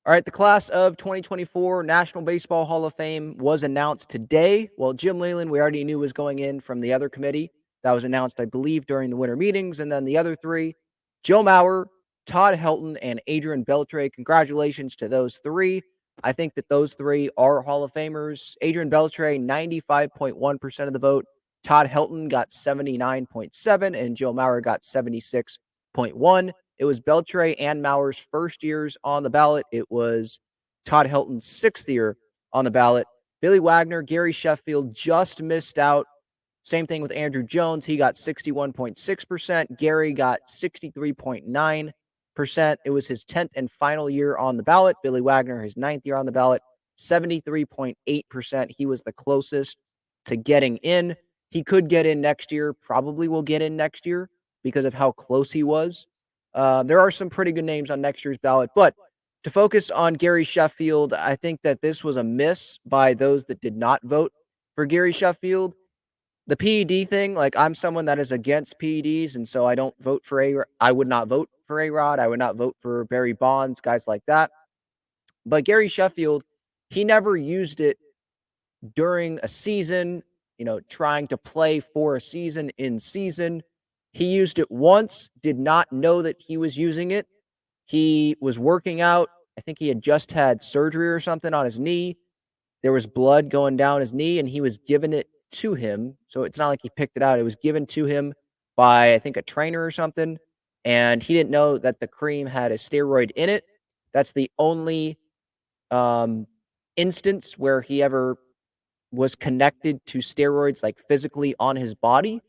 All right, the class of 2024 National Baseball Hall of Fame was announced today. Well, Jim Leyland, we already knew was going in from the other committee. That was announced, I believe, during the winter meetings. And then the other three, Joe Mauer, Todd Helton, and Adrián Beltré. Congratulations to those three. I think that those three are Hall of Famers. Adrián Beltré, 95.1% of the vote. Todd Helton got 79.7%, and Joe Mauer got 76.1%. It was Beltré and Mauer's first years on the ballot. It was Todd Helton's sixth year on the ballot. Billy Wagner, Gary Sheffield just missed out. Same thing with Andrew Jones. He got 61.6%. Gary got 63.9%. It was his 10th and final year on the ballot. Billy Wagner, his ninth year on the ballot, 73.8%. He was the closest to getting in. He could get in next year, probably will get in next year because of how close he was. There are some pretty good names on next year's ballot, but to focus on Gary Sheffield, I think that this was a miss by those that did not vote for Gary Sheffield. The PED thing, like I'm someone that is against PEDs, and so I don't vote for I would not vote for A-Rod. I would not vote for Barry Bonds, guys like that. But Gary Sheffield, he never used it during a season, trying to play for a season in season. He used it once, did not know that he was using it. He was working out. I think he had just had surgery or something on his knee. There was blood going down his knee, and he was given it to him. So it's not like he picked it out. It was given to him by, I think, a trainer or something. And he didn't know that the cream had a steroid in it. That's the only instance where he ever was connected to steroids, like physically on his body.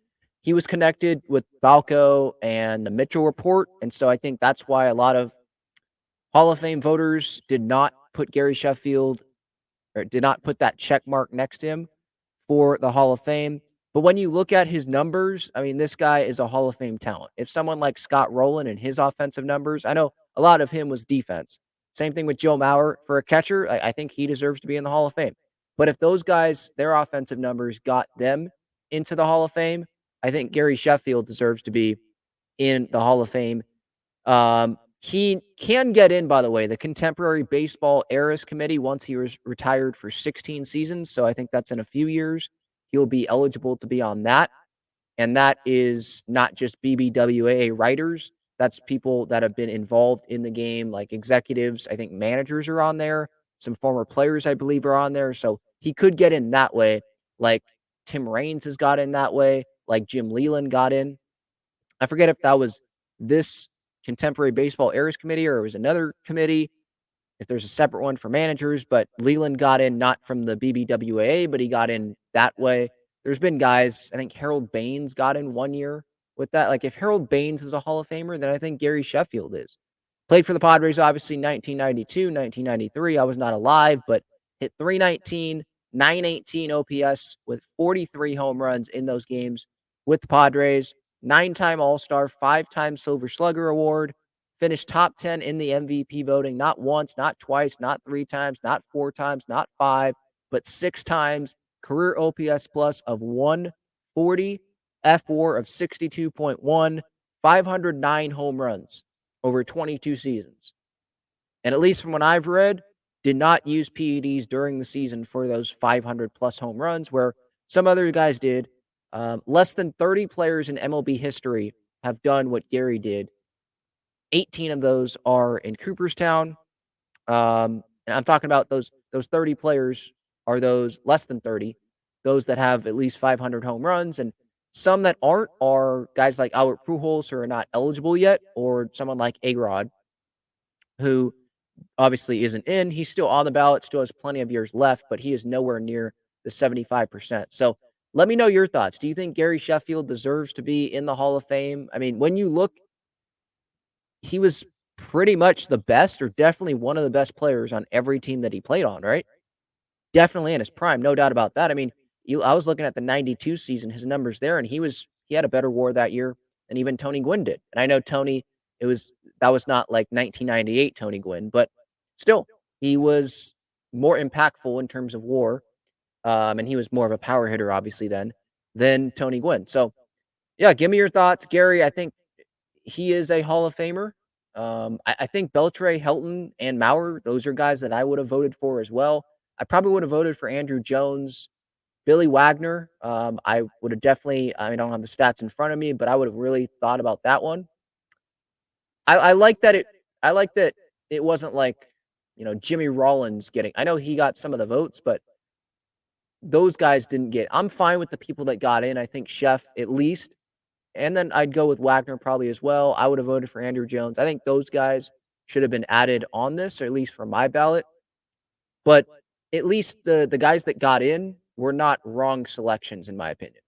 He was connected with Balco and the Mitchell report. And so I think that's why a lot of Hall of Fame voters did not put Gary Sheffield or did not put that check mark next to him for the Hall of Fame. But when you look at his numbers, I mean, this guy is a Hall of Fame talent. If someone like Scott Rowland and his offensive numbers, I know a lot of him was defense. Same thing with Joe Mauer for a catcher. I think he deserves to be in the Hall of Fame. But if those guys, their offensive numbers got them into the Hall of Fame, I think Gary Sheffield deserves to be in the Hall of Fame. He can get in, by the way, the Contemporary Baseball Eras Committee once he was retired for 16 seasons. So I think that's in a few years. He'll be eligible to be on that. And that is not just BBWAA writers. That's people that have been involved in the game, like executives. I think managers are on there. Some former players, I believe, are on there. So he could get in that way. Like Tim Raines has got in that way. Like Jim Leyland got in. I forget if that was this Contemporary Baseball Eras Committee or it was another committee, if there's a separate one for managers, but Leyland got in not from the BBWAA, but he got in that way. There's been guys, I think Harold Baines got in 1 year with that. Like if Harold Baines is a Hall of Famer, then I think Gary Sheffield is. Played for the Padres, obviously, 1992, 1993. I was not alive, but hit 319, 918 OPS with 43 home runs in those games with the Padres. 9-time All-Star, 5-time Silver Slugger Award, finished top 10 in the MVP voting, not once, not twice, not 3 times, not 4 times, not 5, but 6 times. Career OPS plus of 140, F4 of 62.1, 509 home runs over 22 seasons. And at least from what I've read, did not use PEDs during the season for those 500 plus home runs, where some other guys did. Less than 30 players in MLB history have done what Gary did. 18 of those are in Cooperstown. And I'm talking about those 30 players are those less than 30, those that have at least 500 home runs. And some that aren't are guys like Albert Pujols who are not eligible yet, or someone like A-Rod, who obviously isn't in. He's still on the ballot, still has plenty of years left, but he is nowhere near the 75%. So let me know your thoughts. Do you think Gary Sheffield deserves to be in the Hall of Fame? I mean, when you look, he was pretty much the best or definitely one of the best players on every team that he played on, right? Definitely in his prime, no doubt about that. I mean, I was looking at the 92 season, his numbers there, and he had a better WAR that year than even Tony Gwynn did. And I know Tony, that was not like 1998 Tony Gwynn, but still, he was more impactful in terms of WAR, and he was more of a power hitter, obviously, than Tony Gwynn. So, yeah, give me your thoughts, Gary. I think he is a Hall of Famer. I think Beltré, Helton, and Mauer, those are guys that I would have voted for as well. I probably would have voted for Andrew Jones, Billy Wagner. I would have definitely, I don't have the stats in front of me, but I would have really thought about that one. I like that I like that it wasn't like, Jimmy Rollins getting, I know he got some of the votes, but those guys didn't get, I'm fine with the people that got in. I think Chef at least, and then I'd go with Wagner probably as well. I would have voted for Andrew Jones. I think those guys should have been added on this, or at least for my ballot. But at least the guys that got in were not wrong selections, in my opinion.